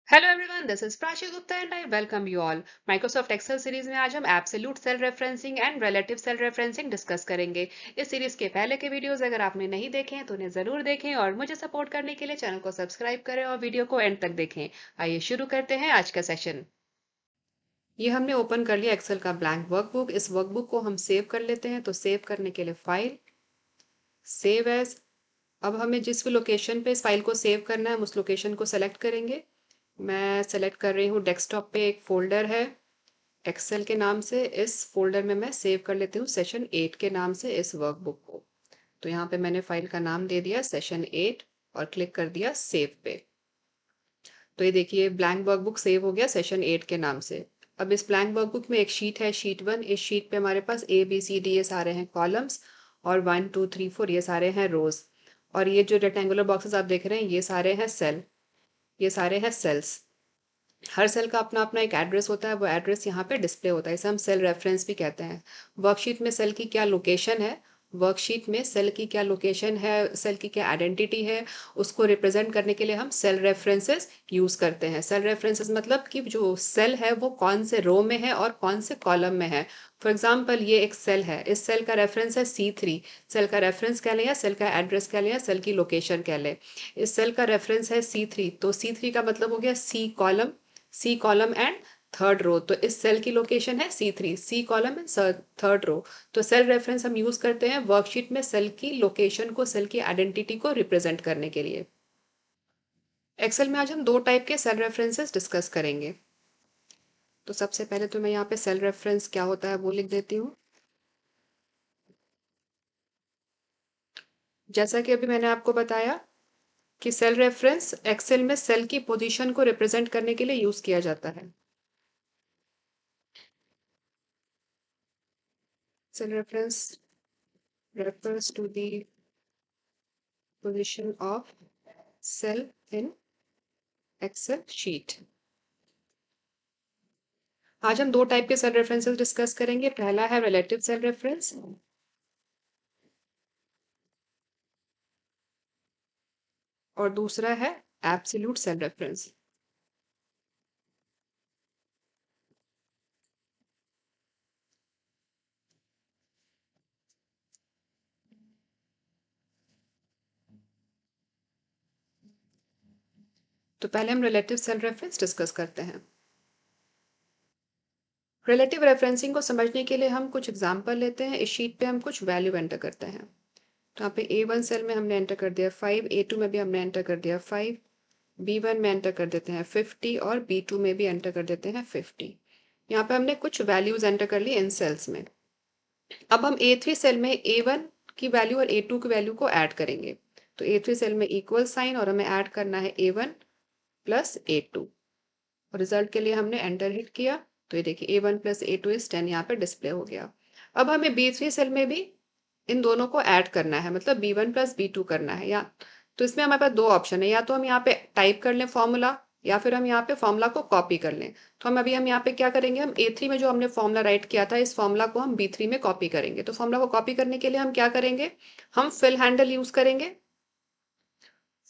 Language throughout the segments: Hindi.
Hello everyone, this is Prachi Gupta and I welcome you all. Microsoft Excel series में आज हम absolute cell referencing and relative cell referencing discuss करेंगे। इस सीरीज के पहले के वीडियोस अगर आपने नहीं देखे हैं तो उन्हें जरूर देखें और मुझे सपोर्ट करने के लिए चैनल को सब्सक्राइब करें और वीडियो को एंड तक देखें। आइए शुरू करते हैं आज का सेशन। ये हमने ओपन कर लिया एक्सेल का ब्लैंक वर्कबुक। इस वर्कबुक को हम सेव कर लेते हैं, तो सेव करने के लिए फाइल, सेव एज। अब हमें जिस भी लोकेशन पे इस फाइल को सेव करना है हम उस लोकेशन को सेलेक्ट करेंगे। मैं सेलेक्ट कर रही हूँ डेस्कटॉप पे एक फोल्डर है एक्सेल के नाम से। इस फोल्डर में मैं सेव कर लेती हूँ सेशन 8 के नाम से इस वर्कबुक को। तो यहाँ पे मैंने फाइल का नाम दे दिया सेशन 8 और क्लिक कर दिया सेव पे। तो ये देखिए ब्लैंक वर्कबुक सेव हो गया सेशन 8 के नाम से। अब इस ब्लैंक वर्कबुक में एक शीट है, शीट 1। इस शीट पे हमारे पास ABCD ये सारे हैं कॉलम्स और 1 2 3 4 ये सारे हैं रोज। और ये जो रेक्टेंगुलर बॉक्सेस आप देख रहे हैं ये सारे हैं सेल, ये सारे हैं सेल्स। हर सेल का अपना अपना एक एड्रेस होता है, वो एड्रेस यहाँ पे डिस्प्ले होता है, इसे हम सेल रेफरेंस भी कहते हैं। वर्कशीट में सेल की क्या लोकेशन है, वर्कशीट में सेल की क्या लोकेशन है, सेल की क्या आइडेंटिटी है, उसको रिप्रेजेंट करने के लिए हम सेल रेफरेंसेस यूज करते हैं। सेल रेफरेंसेस मतलब कि जो सेल है वो कौन से रो में है और कौन से कॉलम में है। फॉर एग्जाम्पल ये एक सेल है, इस सेल का रेफरेंस है C3। सेल का रेफरेंस कह लें या सेल का एड्रेस कह लें या सेल की लोकेशन कह लें। इस सेल का रेफरेंस है C3, तो C3 का मतलब हो गया C column and third row. तो इस सेल की लोकेशन है C3, C column and third row. तो सेल रेफरेंस हम यूज करते हैं वर्कशीट में सेल की लोकेशन को, सेल की आइडेंटिटी को रिप्रेजेंट करने के लिए। एक्सेल में आज हम दो टाइप के सेल रेफरेंसेस डिस्कस करेंगे। तो सबसे पहले तो मैं यहाँ पे सेल रेफरेंस क्या होता है वो लिख देती हूँ। जैसा कि अभी मैंने आपको बताया कि सेल रेफरेंस एक्सेल में सेल की पोजीशन को रिप्रेजेंट करने के लिए यूज किया जाता है। Cell reference refers to the position of cell in Excel sheet। आज हम दो टाइप के सेल रेफरेंसेस डिस्कस करेंगे। पहला है रिलेटिव सेल रेफरेंस और दूसरा है एब्सोल्यूट सेल रेफरेंस। तो पहले हम रिलेटिव सेल रेफरेंस डिस्कस करते हैं। रिलेटिव रेफरेंसिंग को समझने के लिए हम कुछ एग्जांपल लेते हैं। इस शीट पे हम कुछ वैल्यू एंटर करते हैं। तो यहाँ पे A1 सेल में हमने एंटर कर दिया 5, A2 में भी हमने एंटर कर दिया 5, B1 में एंटर कर देते हैं 50 और B2 में भी एंटर कर देते हैं 50। यहाँ पे हमने कुछ वैल्यूज एंटर कर ली इन सेल्स में। अब हम A3 सेल में A1 की वैल्यू और A2 की वैल्यू को ऐड करेंगे। तो A3 सेल में इक्वल साइन और हमें ऐड करना है A1 प्लस A2। और रिजल्ट के लिए हमने एंटर हिट किया। तो ये देखिए A1 प्लस A2 इज 10 यहाँ पे डिस्प्ले हो गया। अब हमें B3 सेल में भी इन दोनों को ऐड करना है, मतलब B1 प्लस B2 करना है। या तो इसमें हमारे पास दो ऑप्शन है, या तो हम यहाँ पे टाइप कर लें फॉर्मूला या फिर हम यहाँ पे फॉर्मूला को कॉपी कर लें। तो हम यहाँ पे क्या करेंगे, हम A3 में जो हमने फॉर्मूला राइट किया था इस फॉर्मूला को हम B3 में कॉपी करेंगे। तो फॉर्मूला को कॉपी करने के लिए हम क्या करेंगे, हम फिल हैंडल यूज करेंगे।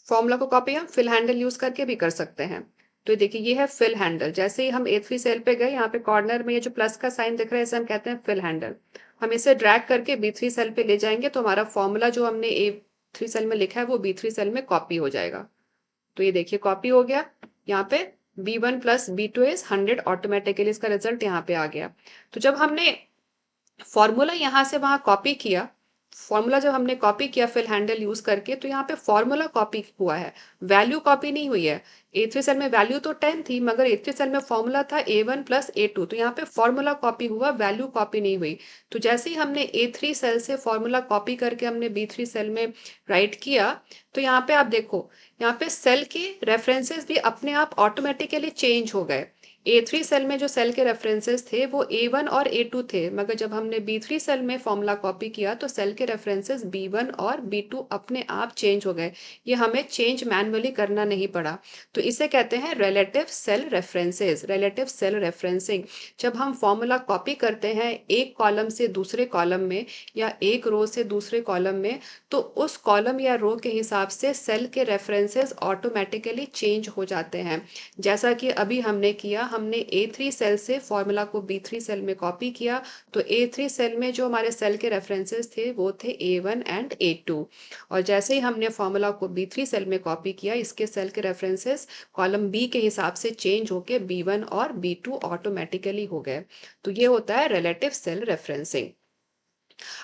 फॉर्मूला को कॉपी हम फिल हैंडल यूज करके भी कर सकते हैं। तो देखिए ये है फिल हैंडल। जैसे ही हम A3 सेल पे गए, यहाँ पे कॉर्नर में ये जो प्लस का साइन दिख रहा है इसे हम कहते हैं फिल हैंडल। हम इसे ड्रैग करके B3 सेल पे ले जाएंगे तो हमारा फॉर्मूला जो हमने A3 सेल में लिखा है वो B3 सेल में कॉपी हो जाएगा। तो ये देखिए कॉपी हो गया। यहाँ पे B1 plus B2 is 100, automatically इसका रिजल्ट यहाँ पे आ गया। तो जब हमने फॉर्मूला यहाँ से वहां कॉपी किया, फॉर्मूला जब हमने कॉपी किया फिल हैंडल यूज करके, तो यहाँ पे फॉर्मूला कॉपी हुआ है, वैल्यू कॉपी नहीं हुई है। A3 सेल में वैल्यू तो 10 थी मगर A3 सेल में फॉर्मूला था A1 प्लस A2, तो यहाँ पे फॉर्मूला कॉपी हुआ, वैल्यू कॉपी नहीं हुई। तो जैसे ही हमने A3 सेल से फॉर्मूला कॉपी करके हमने B3 सेल में राइट किया, तो यहाँ पे आप देखो यहाँ पे सेल के रेफरेंसेस भी अपने आप ऑटोमेटिकली चेंज हो गए। A3 सेल में जो सेल के रेफरेंसेस थे वो A1 और A2 थे, मगर जब हमने B3 सेल में फॉर्मूला कॉपी किया तो सेल के रेफरेंसेस B1 और B2 अपने आप चेंज हो गए। ये हमें चेंज मैनुअली करना नहीं पड़ा। तो इसे कहते हैं relative cell references, relative cell referencing. जब हम फॉर्मूला कॉपी करते हैं एक कॉलम से दूसरे कॉलम में या एक रो से दूसरे कॉलम में, तो उस कॉलम या रो के हिसाब से सेल के रेफरेंसेस ऑटोमेटिकली चेंज हो जाते हैं। जैसा कि अभी हमने किया, हमने A3 सेल से फॉर्मूला को B3 सेल में कॉपी किया, तो A3 सेल में जो हमारे सेल के रेफरेंसेस थे वो थे A1 एंड A2, और जैसे ही हमने फॉर्मूला को B3 सेल में कॉपी किया, इसके सेल के रेफरेंसेस कॉलम B के हिसाब से चेंज होके B1 और B2 ऑटोमेटिकली हो गए। तो ये होता है relative cell referencing.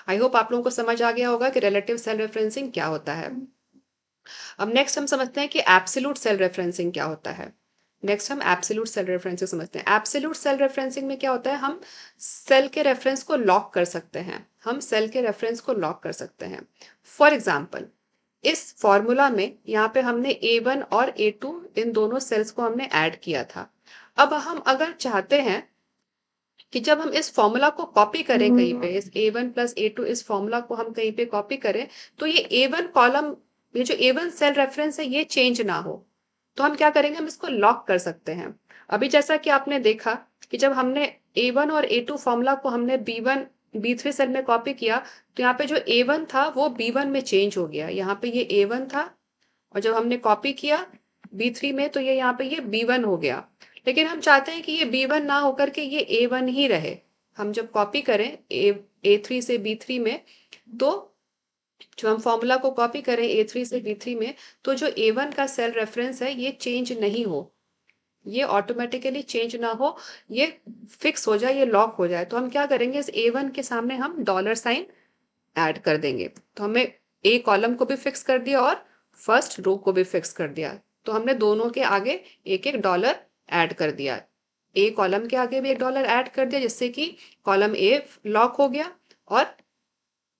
I hope आप लोगों को समझ आ गया होगा कि रिलेटिव सेल रेफरेंसिंग क्या होता है। अब नेक्स्ट हम समझते हैं कि एब्सोल्यूट सेल रेफरेंसिंग क्या होता है। नेक्स्ट हम एब्सोल्यूट सेल रेफरेंसिंग समझते हैं। एब्सोल्यूट सेल रेफरेंसिंग में क्या होता है, हम सेल के रेफरेंस को लॉक कर सकते हैं। हम सेल के रेफरेंस को लॉक कर सकते हैं। फॉर एग्जाम्पल, इस फॉर्मूला में यहाँ पे हमने A1 और A2 इन दोनों सेल्स को हमने ऐड किया था। अब हम अगर चाहते हैं कि जब हम इस फॉर्मूला को कॉपी करें कहीं पे, इस A1 प्लस A2 इस फॉर्मूला को हम कहीं पे कॉपी करें, तो ये A1 कॉलम, ये जो A1 सेल रेफरेंस है ये चेंज ना हो, तो हम क्या करेंगे, हम इसको लॉक कर सकते हैं। अभी जैसा कि आपने देखा कि जब हमने A1 और A2 फॉर्मूला को हमने B1 B3 सेल में कॉपी किया, तो यहाँ पे जो A1 था वो B1 में चेंज हो गया। यहाँ पे ये A1 था, और जब हमने कॉपी किया B3 में तो ये यहाँ पे ये B1 हो गया। लेकिन हम चाहते हैं कि ये B1 ना होकर के ये A1 ही रहे। हम जब कॉपी करें A3 से B3 में, तो जो हम फॉर्मूला को कॉपी करें A3 से B3 में, तो जो A1 का सेल रेफरेंस है ये चेंज नहीं हो, ये ऑटोमेटिकली चेंज ना हो, ये फिक्स हो जाए, ये लॉक हो जाए। तो हम क्या करेंगे, इस A1 के सामने हम डॉलर साइन ऐड कर देंगे। तो हमें ए कॉलम को भी फिक्स कर दिया और फर्स्ट रो को भी फिक्स कर दिया। तो हमने दोनों के आगे एक एक डॉलर ऐड कर दिया। ए कॉलम के आगे भी एक डॉलर ऐड कर दिया, जिससे कि कॉलम ए लॉक हो गया, और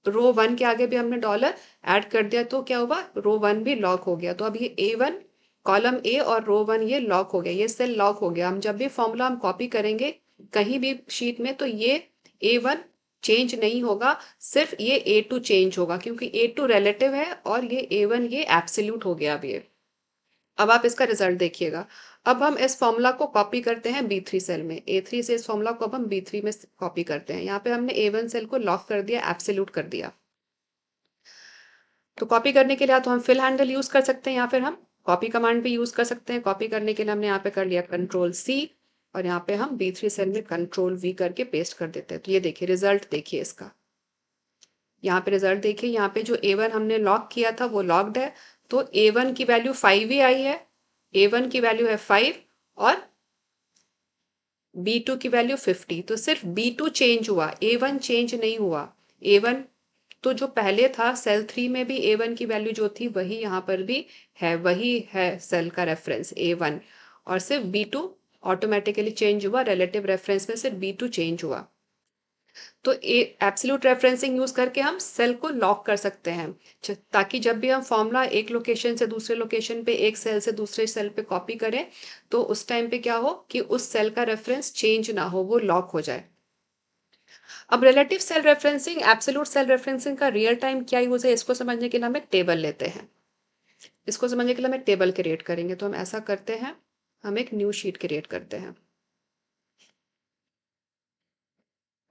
रो वन के आगे भी हमने डॉलर ऐड कर दिया, तो क्या हुआ, रो वन भी लॉक हो गया। तो अब ये A1 कॉलम ए और रो वन ये लॉक हो गया, ये सेल लॉक हो गया। हम जब भी फॉर्मूला हम कॉपी करेंगे कहीं भी शीट में, तो ये A1 चेंज नहीं होगा, सिर्फ ये A2 चेंज होगा, क्योंकि A2 रिलेटिव है और ये A1 ये एब्सोल्यूट हो गया अब ये। अब आप इसका रिजल्ट देखिएगा। अब हम इस फॉर्मूला को कॉपी करते हैं B3 सेल में। A3 से इस फॉर्मूला को अब हम B3 में कॉपी करते हैं। यहाँ पे हमने A1 सेल को लॉक कर दिया, एब्सोल्यूट कर दिया। तो कॉपी करने के लिए या तो हम फिल हैंडल यूज कर सकते हैं, या फिर हम कॉपी कमांड भी यूज कर सकते हैं। कॉपी करने के लिए हमने यहाँ पे कर लिया Ctrl+C, और यहाँ पे हम B3 सेल में Ctrl+V करके पेस्ट कर देते हैं। तो ये देखिए रिजल्ट, देखिए इसका, यहाँ पे रिजल्ट देखिए, यहाँ पे जो A1 हमने लॉक किया था वो लॉक्ड है, तो A1 की वैल्यू 5 ही आई है। A1 की वैल्यू है 5 और B2 की वैल्यू 50, तो सिर्फ B2 चेंज हुआ, A1 चेंज नहीं हुआ। A1 तो जो पहले था सेल 3 में भी A1 की वैल्यू जो थी वही यहाँ पर भी है, वही है सेल का रेफरेंस A1, और सिर्फ B2 ऑटोमेटिकली चेंज हुआ, रिलेटिव रेफरेंस में सिर्फ B2 चेंज हुआ। तो एब्सोल्यूट रेफरेंसिंग यूज करके हम सेल को लॉक कर सकते हैं, ताकि जब भी हम फॉर्मूला एक लोकेशन से दूसरे लोकेशन पे, एक सेल से दूसरे सेल पे कॉपी करें, तो उस टाइम पे क्या हो कि उस सेल का रेफरेंस चेंज ना हो, वो लॉक हो जाए। अब relative cell referencing, absolute cell referencing का रियल टाइम क्या यूज है, इसको समझने के लिए हम एक टेबल लेते हैं। इसको समझने के लिए हम एक टेबल क्रिएट करेंगे। तो हम ऐसा करते हैं, हम एक न्यू शीट क्रिएट करते हैं,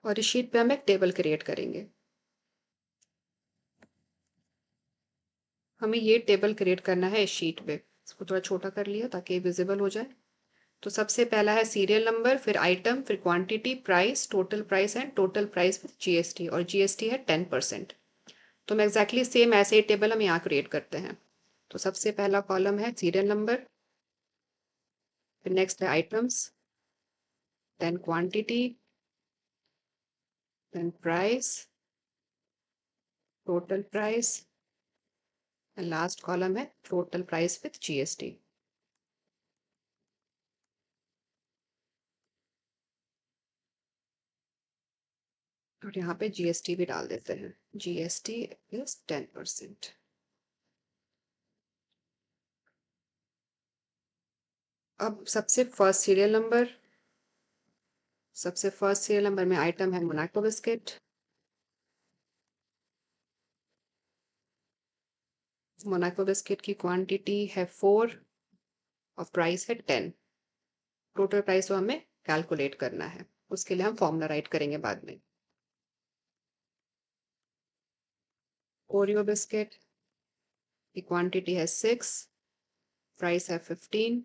और इस शीट पे हम एक टेबल क्रिएट करेंगे। हमें ये टेबल क्रिएट करना है इस शीट पे। इसको थोड़ा छोटा कर लिया ताकि विजिबल हो जाए। तो सबसे पहला है सीरियल नंबर, फिर आइटम, फिर quantity, price, total price and total price with GST, और जीएसटी है 10%। तो हम एग्जैक्टली सेम ऐसे ही टेबल हम यहाँ क्रिएट करते हैं। तो सबसे पहला कॉलम है सीरियल नंबर, फिर नेक्स्ट है items, then quantity, then price, total price, and last column है टोटल प्राइस विद जीएसटी। और यहाँ पे जीएसटी भी डाल देते हैं, जीएसटी इज 10%। अब सबसे फर्स्ट सीरियल नंबर, सबसे फर्स्ट सीरियल नंबर में आइटम है मोनाको बिस्किट। मोनाको बिस्किट की क्वांटिटी है 4 और प्राइस है 10। टोटल प्राइस वो हमें कैलकुलेट करना है, उसके लिए हम फॉर्मूला राइट करेंगे बाद में। ओरियो बिस्किट की क्वांटिटी है 6, प्राइस है 15।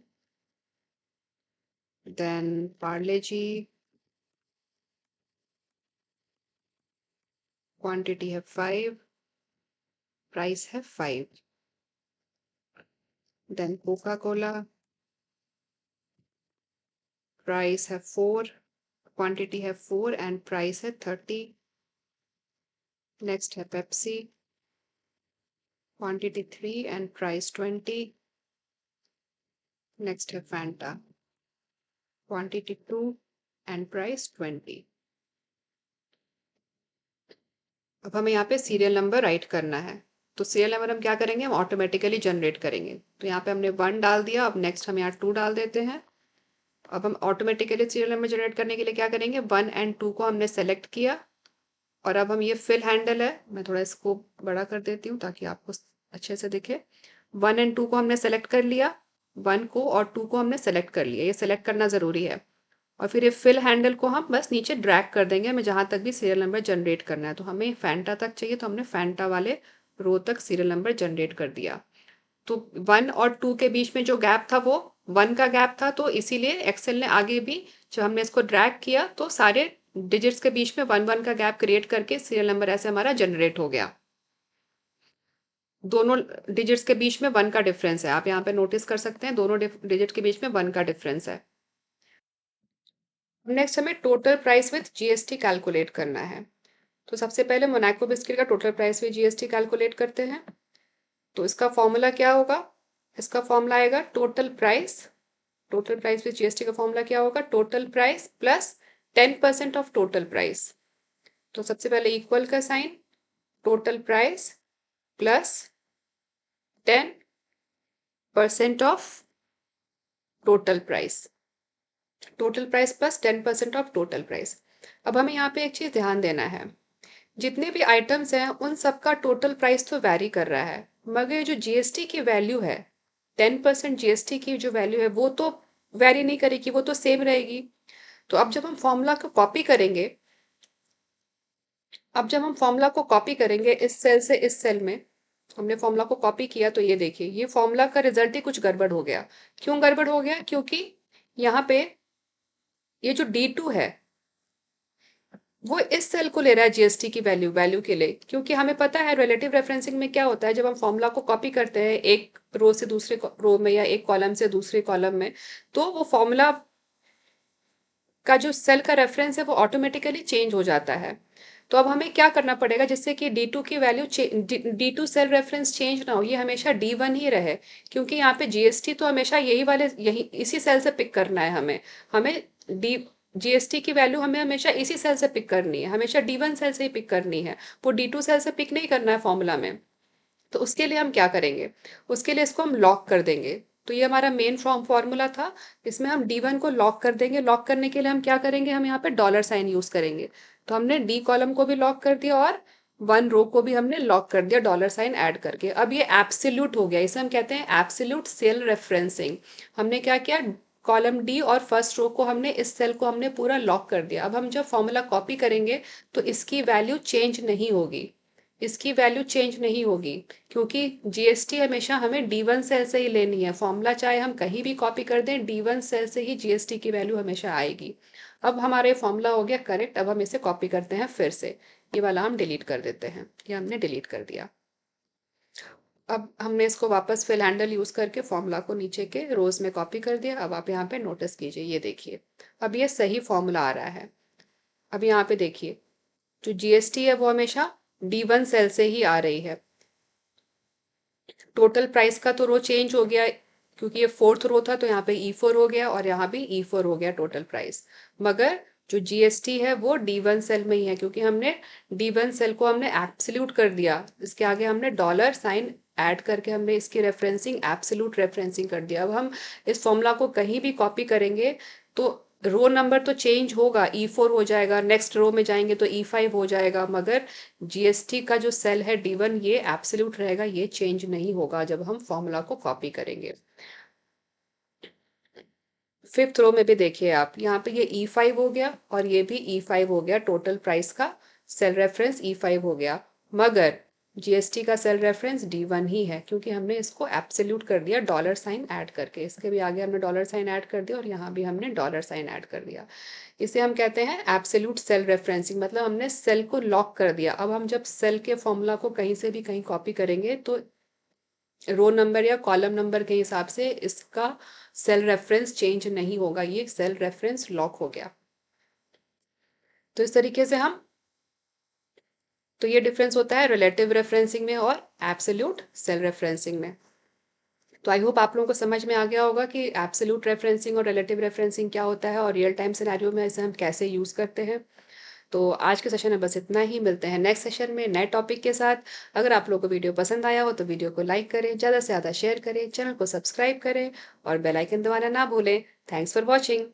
देन पार्ले जी क्वांटिटी है 5, प्राइस है 5। देन कोका कोला प्राइस है 4, क्वांटिटी है 4 एंड प्राइस है 30। नेक्स्ट है Pepsi, quantity 3 and price 20। Next है फैंटा, क्वांटिटी 2 एंड प्राइस 20। अब हमें यहाँ पे सीरियल नंबर राइट करना है, तो सीरियल नंबर हम क्या करेंगे, हम ऑटोमेटिकली जनरेट करेंगे। तो यहाँ पे हमने 1 डाल दिया, अब नेक्स्ट हम यहाँ 2 डाल देते हैं। अब हम ऑटोमेटिकली सीरियल नंबर जनरेट करने के लिए क्या करेंगे, 1 एंड 2 को हमने सेलेक्ट किया और अब हम ये फिल हैंडल है, मैं थोड़ा इसको बड़ा कर देती हूँ ताकि आपको अच्छे से दिखे। 1 एंड 2 को हमने सेलेक्ट कर लिया, 1 को और 2 को हमने सेलेक्ट कर लिया, ये सेलेक्ट करना ज़रूरी है। और फिर ये फिल हैंडल को हम बस नीचे ड्रैग कर देंगे, हमें जहाँ तक भी सीरियल नंबर जनरेट करना है। तो हमें फैंटा तक चाहिए, तो हमने फैंटा वाले रो तक सीरियल नंबर जनरेट कर दिया। तो 1 और 2 के बीच में जो गैप था वो 1 का गैप था, तो इसीलिए एक्सेल ने आगे भी जब हमने इसको ड्रैग किया तो सारे डिजिट्स के बीच में 1 1 का गैप क्रिएट करके सीरियल नंबर ऐसे हमारा जनरेट हो गया। दोनों डिजिट्स के बीच में 1 का डिफरेंस है, आप यहाँ पे नोटिस कर सकते हैं, दोनों डिजिट के बीच में 1 का डिफरेंस है। नेक्स्ट हमें total price with GST calculate करना है। तो सबसे पहले मोनाको बिस्किट का total price with GST calculate करते हैं। तो इसका फॉर्मूला क्या होगा, इसका फॉर्मूला आएगा टोटल प्राइस विथ जीएसटी का फॉर्मूला क्या होगा, total price plus 10% of total price. तो सबसे पहले इक्वल का sign, total price plus 10% of total price, total price plus 10% of total price. अब हमें यहाँ पे एक चीज ध्यान देना है, जितने भी आइटम्स हैं उन सबका टोटल प्राइस तो वैरी कर रहा है, मगर जो जीएसटी की वैल्यू है, 10% जीएसटी की जो वैल्यू है वो तो वैरी नहीं करेगी, वो तो सेम रहेगी। तो अब जब हम फॉर्मूला को कॉपी करेंगे, इस सेल से इस सेल में, हमने फॉर्मूला को कॉपी किया तो ये देखिए, ये फॉर्मूला का रिजल्ट ही कुछ गड़बड़ हो गया। क्यों गड़बड़ हो गया, क्योंकि यहाँ पे ये जो D2 है वो इस सेल को ले रहा है जीएसटी की वैल्यू के लिए, क्योंकि हमें पता है रिलेटिव रेफरेंसिंग में क्या होता है, जब हम फॉर्मूला को कॉपी करते हैं एक रो से दूसरे रो में या एक कॉलम से दूसरे कॉलम में, तो वो फॉर्मूला का जो सेल का रेफरेंस है वो ऑटोमेटिकली चेंज हो जाता है। तो अब हमें क्या करना पड़ेगा, जिससे कि D2 की value D2 cell reference change ना हो, ये हमेशा D1 ही रहे, क्योंकि यहाँ पे जीएसटी तो हमेशा यही इसी सेल से पिक करना है। हमें डी जीएसटी की वैल्यू हमें हमेशा इसी सेल से पिक करनी है, हमेशा D1 सेल से ही पिक करनी है, वो D2 सेल से पिक नहीं करना है फॉर्मूला में। तो उसके लिए हम क्या करेंगे, उसके लिए इसको हम लॉक कर देंगे। तो ये हमारा मेन फॉर्मूला था, इसमें हम D1 को लॉक कर देंगे। लॉक करने के लिए हम क्या करेंगे, हम यहाँ पे डॉलर साइन यूज करेंगे। तो हमने D कॉलम को भी लॉक कर दिया और 1 रो को भी हमने लॉक कर दिया डॉलर साइन ऐड करके। अब ये एब्सोल्यूट हो गया, इसे हम कहते हैं एब्सोल्यूट सेल रेफरेंसिंग। हमने क्या किया, कॉलम डी और फर्स्ट रो को हमने, इस सेल को हमने पूरा लॉक कर दिया। अब हम जब फॉर्मूला कॉपी करेंगे तो इसकी वैल्यू चेंज नहीं होगी, क्योंकि जीएसटी हमेशा हमें D1 सेल से ही लेनी है। फॉर्मूला चाहे हम कहीं भी कॉपी कर दें, D1 सेल से ही जीएसटी की वैल्यू हमेशा आएगी। अब हमारा ये फॉर्मूला हो गया करेक्ट। अब हम इसे कॉपी करते हैं फिर से, ये वाला हम डिलीट कर देते हैं, ये हमने डिलीट कर दिया। अब हमने इसको वापस फिल हैंडल यूज करके फॉर्मूला को नीचे के रोज में कॉपी कर दिया। अब आप यहाँ पे नोटिस कीजिए, ये देखिए अब ये सही फॉर्मूला आ रहा है। अब यहाँ पे देखिए, जो जीएसटी है वो हमेशा D1 सेल से ही आ रही है। टोटल प्राइस का तो रो चेंज हो गया, क्योंकि ये 4th रो था तो यहाँ पे E4 हो गया और यहाँ भी E4 हो गया टोटल प्राइस। मगर जो जीएसटी है वो D1 सेल में ही है, क्योंकि हमने D1 सेल को हमने एब्सोल्यूट कर दिया, इसके आगे हमने डॉलर साइन ऐड करके हमने इसकी रेफरेंसिंग एब्सोल्यूट रेफरेंसिंग कर दिया। अब हम इस फॉर्मूला को कहीं भी कॉपी करेंगे तो रो नंबर तो चेंज होगा, E4 हो जाएगा, नेक्स्ट रो में जाएंगे तो E5 हो जाएगा, मगर जीएसटी का जो सेल है D1 ये एब्सोल्यूट रहेगा, ये चेंज नहीं होगा जब हम फॉर्मूला को कॉपी करेंगे। फिफ्थ रो में भी देखिए आप, यहाँ पे ये E5 हो गया और ये भी E5 हो गया, टोटल प्राइस का सेल रेफरेंस E5 हो गया, मगर जीएसटी का सेल रेफरेंस D1 ही है, क्योंकि हमने इसको एब्सोल्यूट कर दिया डॉलर साइन ऐड करके। इसके भी आगे हमने डॉलर साइन ऐड कर दिया और यहाँ भी हमने डॉलर साइन ऐड कर दिया। इसे हम कहते हैं एब्सोल्यूट सेल रेफरेंसिंग, मतलब हमने सेल को लॉक कर दिया। अब हम जब सेल के फॉर्मूला को कहीं से भी कहीं कॉपी करेंगे तो रो नंबर या कॉलम नंबर के हिसाब से इसका सेल रेफरेंस चेंज नहीं होगा, ये सेल रेफरेंस लॉक हो गया। तो इस तरीके से हम, तो ये डिफरेंस होता है रिलेटिव रेफरेंसिंग में और एब्सोल्यूट सेल रेफरेंसिंग में। तो आई होप आप लोगों को समझ में आ गया होगा कि एब्सोल्यूट रेफरेंसिंग और रिलेटिव रेफरेंसिंग क्या होता है और रियल टाइम सिनेरियो में इसे हम कैसे यूज करते हैं। तो आज के सेशन में बस इतना ही, मिलते हैं नेक्स्ट सेशन में नए टॉपिक के साथ। अगर आप लोगों को वीडियो पसंद आया हो तो वीडियो को लाइक करें, ज़्यादा से ज़्यादा शेयर करें, चैनल को सब्सक्राइब करें और बेल आइकन दबाना ना भूलें। Thanks for watching.